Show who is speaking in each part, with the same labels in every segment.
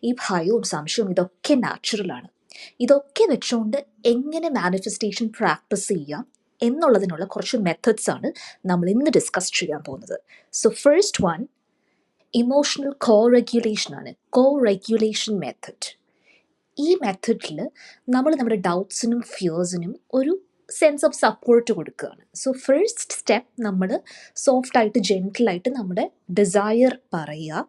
Speaker 1: ഈ ഭയവും സംശയവും ഇതൊക്കെ നാച്ചുറലാണ്. ഇതൊക്കെ വെച്ചുകൊണ്ട് എങ്ങനെ മാനിഫെസ്റ്റേഷൻ പ്രാക്ടീസ് ചെയ്യാം എന്നുള്ളതിനുള്ള കുറച്ച് മെത്തേഡ്സ് ആണ് നമ്മൾ ഇന്ന് ഡിസ്കസ് ചെയ്യാൻ പോകുന്നത്. സോ ഫസ്റ്റ് വൺ ഇമോഷണൽ കോ-റെഗുലേഷൻ ആണ്. കോ-റെഗുലേഷൻ മെത്തഡ്. ഈ മെത്തഡിൽ നമ്മൾ നമ്മുടെ ഡൗട്ട്സിനും ഫിയേഴ്സിനും ഒരു സെൻസ് ഓഫ് സപ്പോർട്ട് കൊടുക്കുകയാണ്. സോ ഫസ്റ്റ് സ്റ്റെപ്പ്, നമ്മൾ സോഫ്റ്റായിട്ട് ജെൻറ്റിലായിട്ട് നമ്മുടെ ഡിസയർ പറയുക.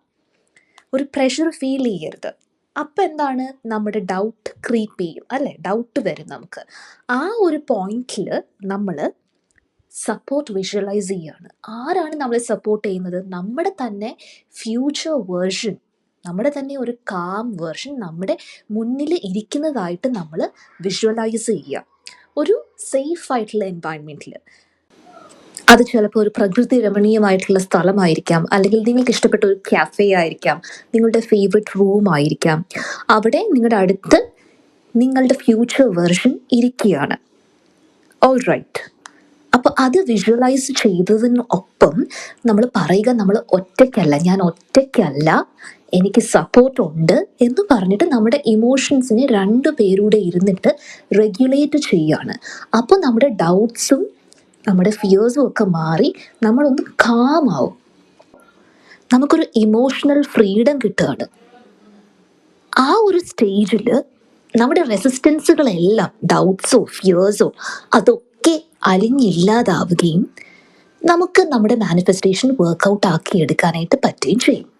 Speaker 1: ഒരു പ്രഷർ ഫീൽ ചെയ്യരുത്. അപ്പം എന്താണ്, നമ്മുടെ ഡൗട്ട് ക്രീപ്പ് ചെയ്യും അല്ലേ, ഡൗട്ട് വരും നമുക്ക്. ആ ഒരു പോയിന്റിൽ നമ്മൾ സപ്പോർട്ട് വിഷ്വലൈസ് ചെയ്യുകയാണ്. ആരാണ് നമ്മളെ സപ്പോർട്ട് ചെയ്യുന്നത്? നമ്മുടെ തന്നെ ഫ്യൂച്ചർ വേർഷൻ, നമ്മുടെ തന്നെ ഒരു കാം വേർഷൻ നമ്മുടെ മുന്നിൽ ഇരിക്കുന്നതായിട്ട് നമ്മൾ വിഷ്വലൈസ് ചെയ്യുക. ഒരു സേഫ് ആയിട്ടുള്ള എൻവയൺമെൻറ്റിൽ. അത് ചിലപ്പോൾ ഒരു പ്രകൃതി രമണീയമായിട്ടുള്ള സ്ഥലമായിരിക്കാം, അല്ലെങ്കിൽ നിങ്ങൾക്ക് ഇഷ്ടപ്പെട്ട ഒരു ക്യാഫേ ആയിരിക്കാം, നിങ്ങളുടെ ഫേവറേറ്റ് റൂം ആയിരിക്കാം. അവിടെ നിങ്ങളുടെ അടുത്ത് നിങ്ങളുടെ ഫ്യൂച്ചർ വേർഷൻ ഇരിക്കുകയാണ്. All right. അപ്പോൾ അത് വിഷ്വലൈസ് ചെയ്തതിനൊപ്പം നമ്മൾ പറയുക, നമ്മൾ ഒറ്റയ്ക്കല്ല, ഞാൻ ഒറ്റയ്ക്കല്ല, എനിക്ക് സപ്പോർട്ടുണ്ട് എന്ന് പറഞ്ഞിട്ട് നമ്മുടെ ഇമോഷൻസിനെ രണ്ടു പേരൂടെ ഇരുന്നിട്ട് റെഗുലേറ്റ് ചെയ്യുകയാണ്. അപ്പോൾ നമ്മുടെ ഡൗട്ട്സും നമ്മുടെ ഫിയേഴ്സും ഒക്കെ മാറി നമ്മളൊന്ന് കാമാവും. നമുക്കൊരു ഇമോഷണൽ ഫ്രീഡം കിട്ടുകയാണ്. ആ ഒരു സ്റ്റേജിൽ നമ്മുടെ റെസിസ്റ്റൻസുകളെല്ലാം, ഡൗട്ട്സോ ഫിയേഴ്സോ അതൊക്കെ അലിഞ്ഞില്ലാതാവുകയും നമുക്ക് നമ്മുടെ മാനിഫെസ്റ്റേഷൻ വർക്കൗട്ട് ആക്കി എടുക്കാനായിട്ട് പറ്റുകയും ചെയ്യും.